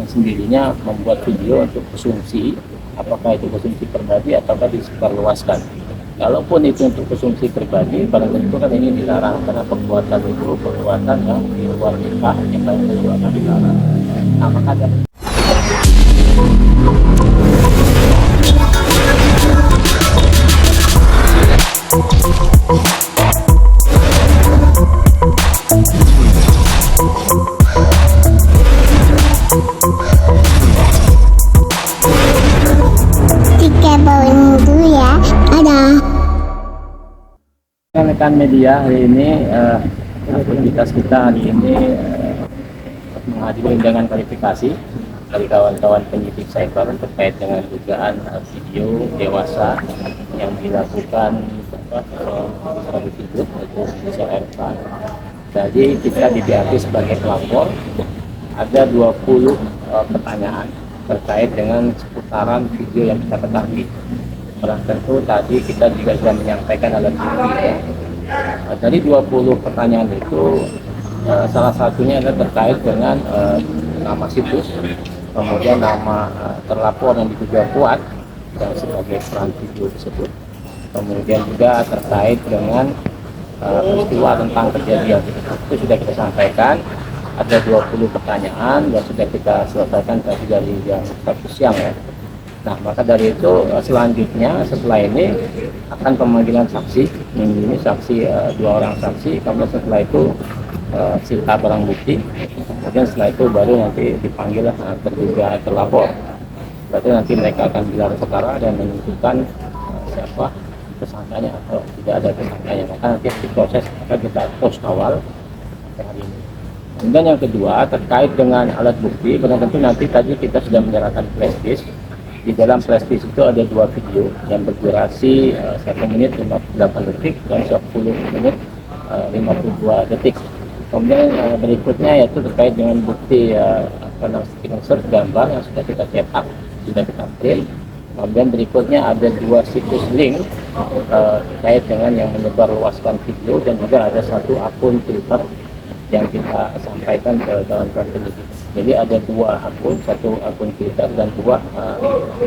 dengan sendirinya membuat video untuk konsumsi, apakah itu konsumsi pribadi ataukah disebarluaskan. Kalaupun itu untuk konsumsi pribadi, barang tentu kan ini dilarang karena perbuatan itu perbuatan yang di luar nikah, yang lain itu akan dilarang. Nah, maka dari rekan media hari ini aktivitas kita hari ini mengajukan undangan klarifikasi dari kawan-kawan penyidik cyber terkait dengan dugaan video dewasa yang dilakukan sebagai video yaitu inisial RK. Jadi kita didiati sebagai pelapor, ada 20 pertanyaan terkait dengan seputaran video yang kita ketahui. Barang tentu tadi kita juga sudah menyampaikan alat bukti. Dari 20 pertanyaan itu salah satunya adalah terkait dengan nama situs, kemudian nama terlapor yang diduga kuat dan sebagai peran video tersebut, kemudian juga terkait dengan peristiwa tentang kejadian itu sudah kita sampaikan. Ada 20 pertanyaan yang sudah kita selesaikan tadi dari jam 1 siang ya. Nah, maka dari itu selanjutnya setelah ini akan pemanggilan saksi. Minggu ini saksi 2 orang saksi, kemudian setelah itu sita barang bukti, kemudian setelah itu baru nanti dipanggil terduga terlapor. Berarti nanti mereka akan gelar perkara dan menentukan siapa tersangkanya atau tidak ada tersangkanya. Maka nanti proses akan kita terus kawal hari ini. Kemudian yang kedua terkait dengan alat bukti, karena tentu nanti tadi kita sudah menyerahkan flash disk. Di dalam flash disk itu ada 2 video yang berdurasi 1 menit 58 detik dan 10 menit 52 detik. Kemudian berikutnya yaitu terkait dengan bukti screenshot gambar yang sudah kita cetak, sudah kita print. Kemudian berikutnya ada 2 situs link terkait dengan yang menyebarluaskan video, dan juga ada 1 akun Twitter yang kita sampaikan ke kawan-kawan penyidik. Jadi ada 2 akun, 1 akun Twitter dan 2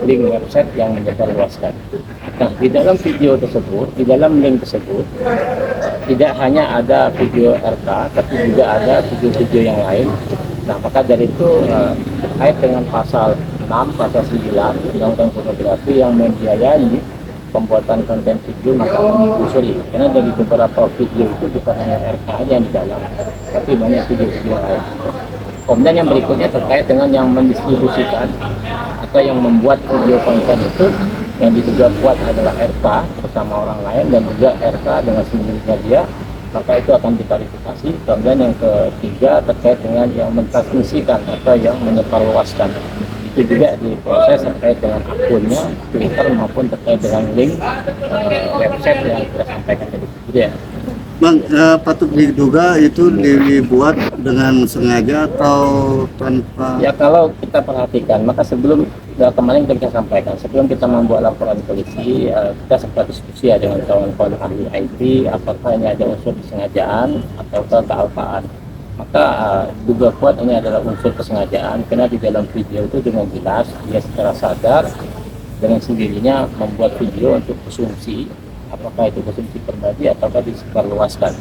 link website yang menyebarluaskan. Nah, di dalam video tersebut, di dalam link tersebut tidak hanya ada video RK, tapi juga ada video-video yang lain. Nah, maka dari itu terkait dengan pasal 6, pasal 9 Undang-Undang Pornografi yang membiayai pembuatan konten video, maka menyusuri. Karena dari beberapa video itu bukan hanya RK aja yang di dalam, tapi banyak video-video lain. Kemudian yang berikutnya terkait dengan yang mendistribusikan atau yang membuat video konten itu yang diduga kuat adalah RK bersama orang lain dan juga RK dengan sendirinya dia, maka itu akan diklarifikasi. Kemudian yang ketiga terkait dengan yang mentransmisikan atau yang menyebarluaskan, itu juga diproses terkait dengan akunnya Twitter maupun terkait dengan link website yang kita sampaikan tadi. Gitu ya. Bang, patut diduga itu dibuat dengan sengaja atau tanpa? Ya, kalau kita perhatikan, maka sebelum kemarin kita sampaikan, sebelum kita membuat laporan polisi, kita sempat diskusi ya dengan kawan-kawan ahli IT, apakah ini ada unsur kesengajaan atau kealpaan. Maka duga kuat ini adalah unsur kesengajaan, karena di dalam video itu dengan jelas dia secara sadar dengan sendirinya membuat video untuk konsumsi, apakah itu konsumsi pribadi ataukah disebarluaskan.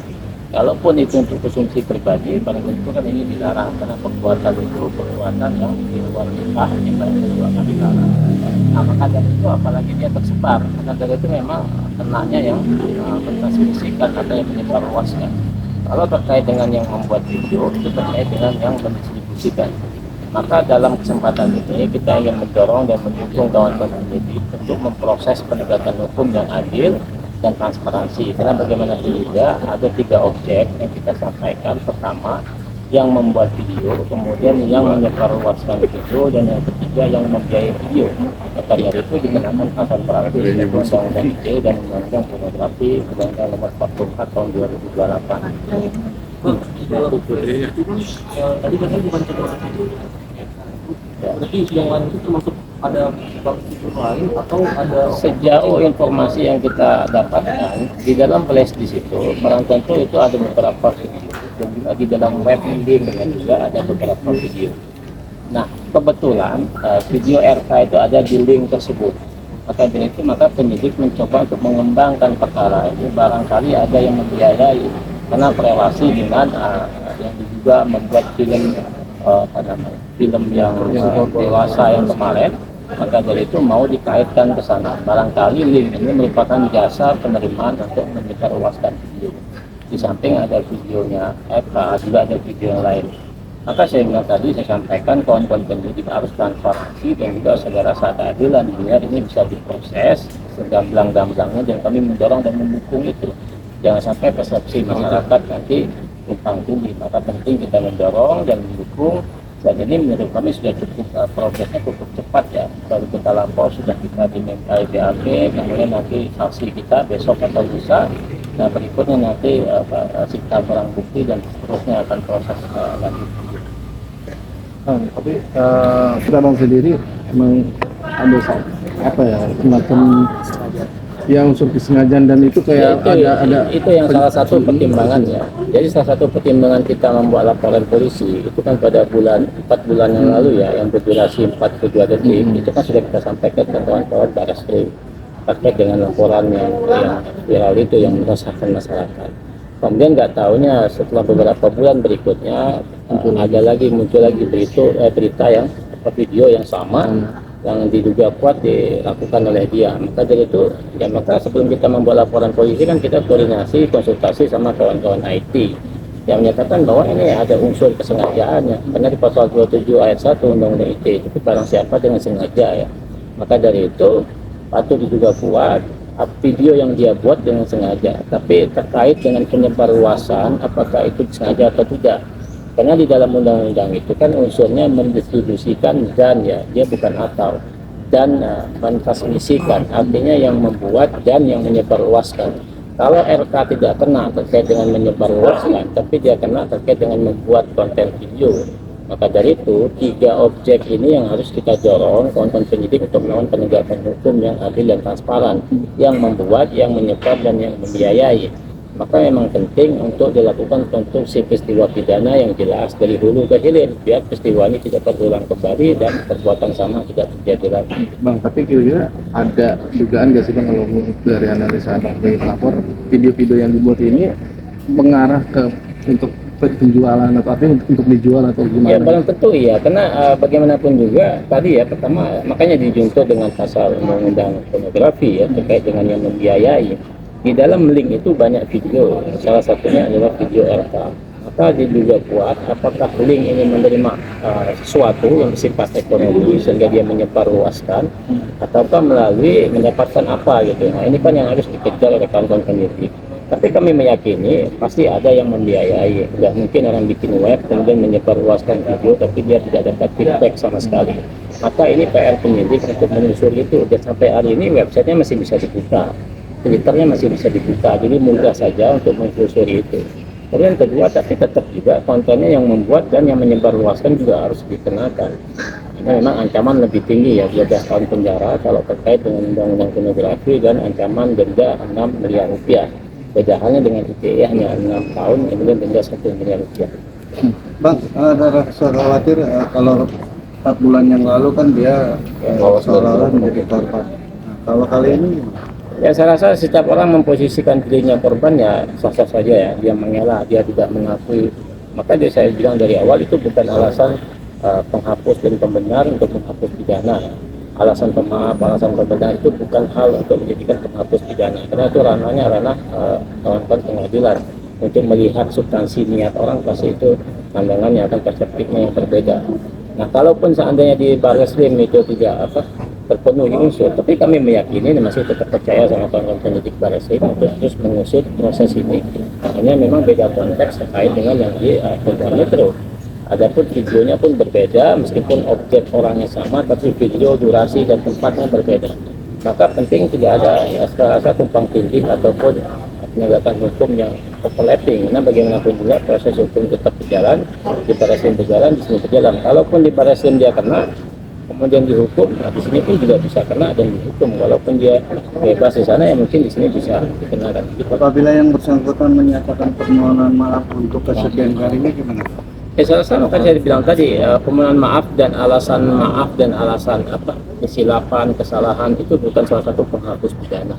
Kalaupun itu untuk konsumsi pribadi, barang tentu kan ini dilarang karena perbuatan itu perbuatan yang di luar nikah, yang lain itu akan dilarang. Nah, maka dari itu apalagi dia tersebar, maka dari itu memang kenanya yang mentransmisikan atau yang menyebarluaskan. Kalau terkait dengan yang membuat video, itu terkait dengan yang mendistribusikan. Maka dalam kesempatan ini kita ingin mendorong dan mendukung kawan-kawan penyidik untuk memproses penegakan hukum yang adil dan transparansi. Karena bagaimanapun juga ada 3 objek yang kita sampaikan. Pertama, yang membuat video, kemudian yang menyebarluaskan video, dan yang ketiga yang membiayai video. Maka dari itu dikenakan pasal 100 Undang-Undang ITE dan Undang-Undang Pornografi, Undang-Undang Nomor 44 Tahun 2028. Tadi katanya bukan cuma satu. Berarti yang lain itu termasuk ada fitur lain atau ada? Sejauh informasi yang kita dapatkan di dalam flash di situ, barang tentu itu ada beberapa video dan juga di dalam web link juga ada beberapa video. Nah, kebetulan video RK itu ada di link tersebut. Maka dari itu maka penyidik mencoba untuk mengembangkan perkara ini, barangkali ada yang membiayai karena berelasi dengan yang diduga membuat film film yang dewasa yang kemarin. Maka dari itu mau dikaitkan ke sana, barangkali link ini merupakan jasa penerimaan untuk menyebarluaskan video. Di samping ada videonya juga ada video yang lain. Maka sehingga tadi saya sampaikan kawan-kawan penyidik harus transparansi dan juga segera rasa keadilan biar ini bisa diproses segamblang-gamblangnya, dan kami mendorong dan mendukung itu. Jangan sampai persepsi masyarakat nanti tumpang tindih. Maka penting kita mendorong dan mendukung. Dan ini menurut kami sudah cukup progresnya cukup cepat ya. Baru kita lapor sudah kita dimintai BAP, kemudian nanti saksi kita besok atau lusa. Nah berikutnya nanti sita barang bukti dan seterusnya akan proses lanjut. Tapi sekarang sendiri emang ada apa ya semacam yang unsur kesengajaan, dan itu kayak itu yang salah satu pertimbangan ya. Jadi salah satu pertimbangan kita membuat laporan polisi itu kan pada 4 bulan yang lalu ya, yang berdurasi 42 detik itu kan sudah kita sampaikan ke kawan-kawan Barreskrim terkait dengan laporan yang viral itu yang meresahkan masyarakat. Kemudian nggak tahunya setelah beberapa bulan berikutnya muncul lagi berita yang video yang sama yang diduga kuat dilakukan oleh dia. Maka dari itu ya, maka sebelum kita membuat laporan polisi kan kita koordinasi konsultasi sama kawan-kawan IT yang menyatakan bahwa ini ada unsur kesengajaannya, karena di pasal 27 ayat 1 Undang-Undang ITE itu barang siapa dengan sengaja ya. Maka dari itu patut diduga kuat video yang dia buat dengan sengaja. Tapi terkait dengan penyebarluasan apakah itu sengaja atau tidak, karena di dalam undang-undang itu kan unsurnya mendistribusikan dan ya, dia bukan atau, dan mentransmisikan, artinya yang membuat dan yang menyebarluaskan. Kalau RK tidak kena terkait dengan menyebarluaskan, tapi dia kena terkait dengan membuat konten video. Maka dari itu 3 objek ini yang harus kita dorong kawan-kawan penyidik untuk melakukan penegakan hukum yang adil dan transparan, yang membuat, yang menyebar, dan yang membiayai. Maka memang penting untuk dilakukan konstruksi peristiwa pidana yang jelas dari hulu ke hilir, biar peristiwa ini tidak terulang kembali dan perbuatan sama tidak terjadi lagi. Bang, tapi kira-kira ada dugaan nggak sih Bang, kalau dari analisa Bang sebagai pelapor, video-video yang dibuat ini mengarah ke untuk penjualan atau artinya untuk dijual atau gimana? Ya belum tentu ya, karena bagaimanapun juga tadi ya, pertama makanya dijuntur dengan pasal undang-undang pornografi ya, terkait dengan yang membiayai. Di dalam link itu banyak video, salah satunya adalah video RK. Maka diduga kuat apakah link ini menerima sesuatu yang bersifat ekonomi sehingga dia menyebarluaskan, ataukah melalui mendapatkan apa gitu. Nah ini kan yang harus dikejar oleh kawan-kawan penyidik. Tapi kami meyakini pasti ada yang membiayai. Tidak mungkin orang bikin web kemudian menyebarluaskan video tapi dia tidak dapat feedback sama sekali. Maka ini PR penyidik untuk menelusuri itu. Dan sampai hari ini websitenya masih bisa dibuka, Twitternya masih bisa dibuka, jadi mudah saja untuk menelusuri itu. Kemudian kedua, tapi tetap juga kontennya yang membuat dan yang menyebarluaskan juga harus dikenakan. Ini memang ancaman lebih tinggi ya, 12 tahun penjara kalau terkait dengan undang-undang pornografi, dan ancaman denda 6 miliar rupiah. Beda halnya dengan ITE hanya 6 tahun, kemudian denda 1 miliar rupiah. Bang, ada rasa khawatir kalau 4 bulan yang lalu kan dia seolah-olah menjadi korban. Nah, kalau kali ini Ya saya rasa setiap orang memposisikan dirinya korban ya sah-sah saja ya, dia mengelak, dia tidak mengakui. Maka saya bilang dari awal itu bukan alasan penghapus dan pembenar untuk menghapus pidana. Alasan pemaaf, alasan pembenar itu bukan hal untuk menjadikan penghapus pidana, karena itu ranahnya ranah kawan-kawan pengadilan untuk melihat substansi niat orang, pasti itu pandangannya akan perspektifnya yang berbeda. Nah kalaupun seandainya di Barreskrim itu tidak terpenuhi unsur, tapi kami meyakini dan masih tetap percaya sama kawan-kawan penyidik Barreskrim untuk terus mengusut proses ini. Hanya memang beda konteks terkait dengan yang di Polda Metro. Adapun videonya pun berbeda, meskipun objek orangnya sama, tapi video, durasi, dan tempatnya berbeda. Maka penting tidak ada rasa tumpang tindih ataupun penegakan hukum yang overlapping. Karena bagaimanapun juga proses hukum tetap berjalan, di Barreskrim berjalan, di sini berjalan. Kalaupun di Barreskrim dia kena, kemudian dihukum, nah di sini pun juga bisa kena dan dihukum. Walaupun dia bebas di sana, ya mungkin di sini bisa dikenakan. apabila yang bersangkutan menyatakan permohonan maaf untuk kesekian kalinya gimana? Saya rasa makanya saya bilang tadi permohonan maaf dan alasan apa kesilapan, kesalahan itu bukan salah satu penghapus pidana.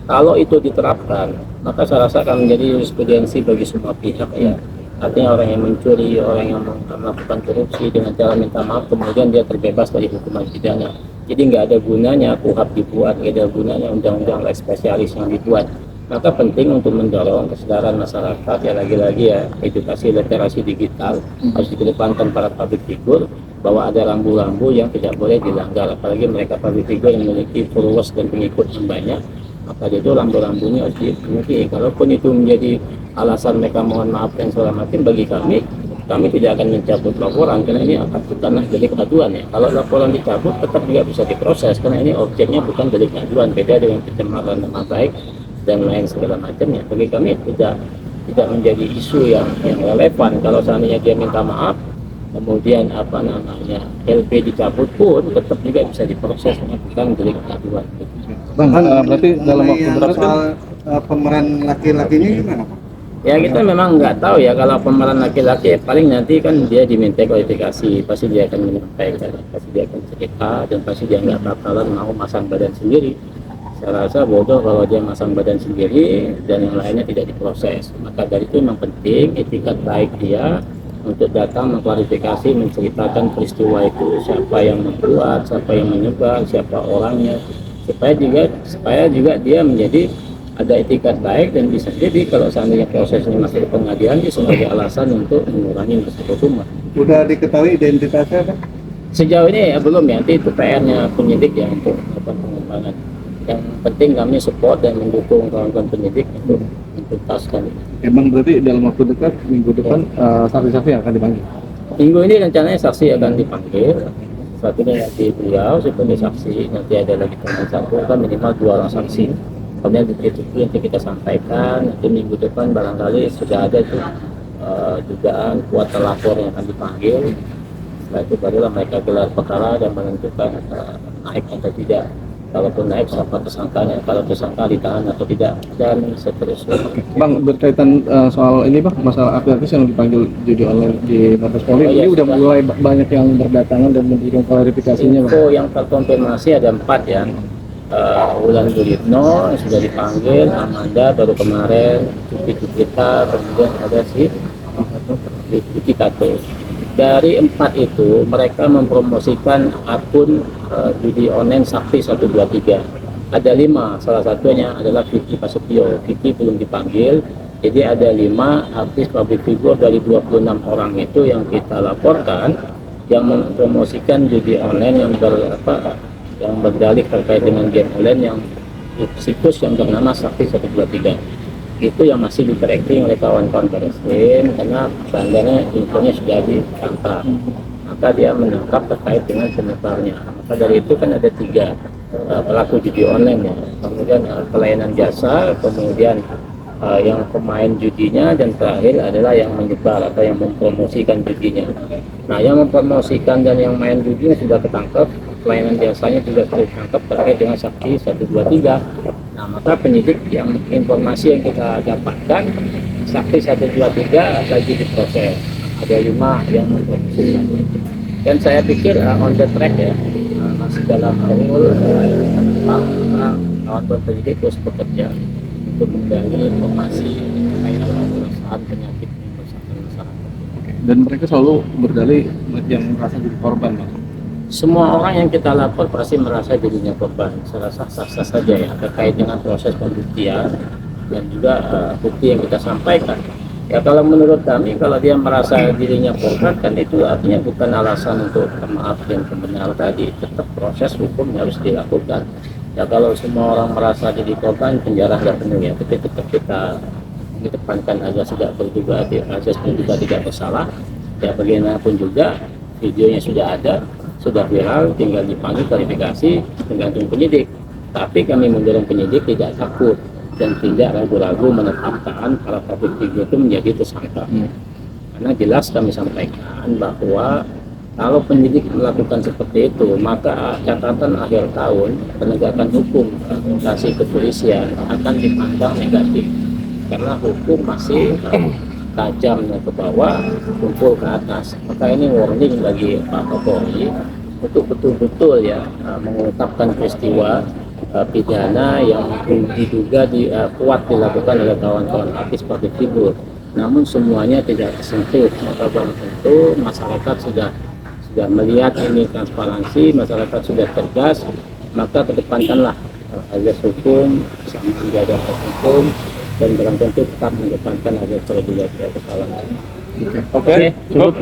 Kalau itu diterapkan, maka saya rasa akan menjadi jurisprudensi bagi semua pihak ya. Artinya orang yang mencuri, orang yang melakukan korupsi dengan cara minta maaf, kemudian dia terbebas dari hukuman pidana. Jadi nggak ada gunanya KUHP dibuat, nggak ada gunanya undang-undang lex spesialis yang dibuat. Maka penting untuk mendorong kesadaran masyarakat ya, lagi-lagi ya edukasi literasi digital harus dikedepankan para public figure bahwa ada rambu-rambu yang tidak boleh dilanggar, apalagi mereka public figure yang memiliki followers dan pengikut yang banyak, maka itu rambu-rambunya harus dipenuhi. Kalaupun itu menjadi alasan mereka mohon maaf dan segala macam, bagi kami tidak akan mencabut laporan karena ini bukanlah delik aduan ya. Kalau laporan dicabut tetap juga bisa diproses karena ini objeknya bukan delik aduan, beda dengan pencemaran nama baik dan lain segala macamnya. Bagi kami tidak menjadi isu yang relevan. Kalau seandainya dia minta maaf kemudian LP dicabut pun tetap juga bisa diproses, bukan delik aduan. Bang, berarti dalam waktu berapa soal pemeran laki-lakinya gimana, Pak? Ya kita memang nggak tahu ya kalau pemeran laki-laki paling nanti kan dia diminta kualifikasi, pasti dia akan menyampaikan, pasti dia akan cerita dan pasti dia nggak bakalan mau masang badan sendiri. Saya rasa bodoh kalau dia masang badan sendiri dan yang lainnya tidak diproses. Maka dari itu memang penting etikat baik dia untuk datang mengklarifikasi, menceritakan peristiwa itu, siapa yang membuat, siapa yang menyebar, siapa orangnya, supaya juga dia menjadi ada etikat baik dan bisa jadi kalau seandainya prosesnya masih di pengadilan dia sebagai alasan untuk mengurangi hukuman. Udah diketahui identitasnya, Pak? Sejauh ini ya belum ya, nanti itu PR-nya penyidik ya untuk melakukan pengembangan. Yang penting kami support dan mendukung kawan-kawan penyidik untuk menuntaskan. Emang berarti dalam waktu dekat minggu depan saksi-saksi akan dipanggil? Minggu ini rencananya saksi akan dipanggil. Satunya nanti beliau sebagai saksi, nanti ada lagi teman satu kan minimal 2 orang saksi. Kemudian itu nanti kita sampaikan, nanti minggu depan barangkali sudah ada tuh dugaan kuat telapor yang akan dipanggil. Setelah itu barulah mereka gelar perkara dan menentukan naik atau tidak. Kalaupun naik siapa tersangkanya, kalau tersangka ditahan atau tidak, dan seterusnya. Bang, berkaitan soal ini Bang, masalah artis yang dipanggil judi online di Mabes Polri, Oh, iya, ini udah sudah. mulai banyak yang berdatangan dan memberikan klarifikasinya Bang. Info yang terkonfirmasi ada 4 ya. Wulan Guritno sudah dipanggil, Amanda baru kemarin, Cupita, kemudian ada si Vicky Kato. Dari 4 itu mereka mempromosikan akun judi online Sakti 123. Ada 5, salah satunya adalah Vicky Pasupio. Vicky belum dipanggil, jadi ada 5 artis public figure dari 26 orang itu yang kita laporkan yang mempromosikan judi online yang berdalih terkait dengan game online yang situs yang bernama Sakti 123. Itu yang masih di-tracking oleh kawan-kawan Barreskrim karena bandanya infonya sudah ditangkap. Maka dia menangkap terkait dengan penyebarnya. Maka dari itu kan ada 3 pelaku judi online ya. Kemudian pelayanan jasa, kemudian yang pemain judinya, dan terakhir adalah yang menyebar atau yang mempromosikan judinya. Nah, yang mempromosikan dan yang main judinya sudah ketangkep, pelayanan jasanya juga sudah ditangkap terkait dengan Sakti 123. Nah, maka penyidik yang informasi yang kita dapatkan Sakti 123 lagi diproses. Ada 5 yang mempromosikan. Dan saya pikir on the track ya, masih dalam alur kawan-kawan penyidik terus bekerja untuk menggali informasi terkait dengan perasaan penyakit yang bersangkutan masyarakat. Dan mereka selalu berdalih yang merasa jadi korban Bang. Semua orang yang kita lapor pasti merasa dirinya korban. Saya rasa sah-sah saja ya terkait dengan proses pembuktian dan juga bukti yang kita sampaikan. Ya kalau menurut kami kalau dia merasa dirinya korban kan itu artinya bukan alasan untuk maaf dan pembenar tadi. Tetap proses hukum harus dilakukan. Ya kalau semua orang merasa jadi korban, penjara nggak penuh ya, tapi tetap kita mengedepankan azas tidak berduga, azas berduga tidak bersalah. Ya bagaimanapun juga videonya sudah ada, sudah viral, tinggal dipanggil klarifikasi tergantung penyidik. Tapi kami mendorong penyidik tidak takut dan tidak ragu-ragu menetapkan para public figure itu menjadi tersangka. Karena jelas kami sampaikan bahwa kalau penyidik melakukan seperti itu, maka catatan akhir tahun penegakan hukum aplikasi kepolisian akan dipandang negatif karena hukum masih tajamnya ke bawah, tumpul ke atas. Maka ini warning bagi Pak Kapolri untuk betul-betul ya mengungkapkan peristiwa pidana yang diduga kuat dilakukan oleh kawan-kawan artis public figure. Namun semuanya tidak tersentuh. Maka belum tentu masyarakat sudah melihat ini transparansi, masyarakat sudah cerdas, maka kedepankanlah azas hukum, sama menjaga hukum, dan barang tentu tetap mengedepankan azas peradilan kesalahan. Oke, cukup.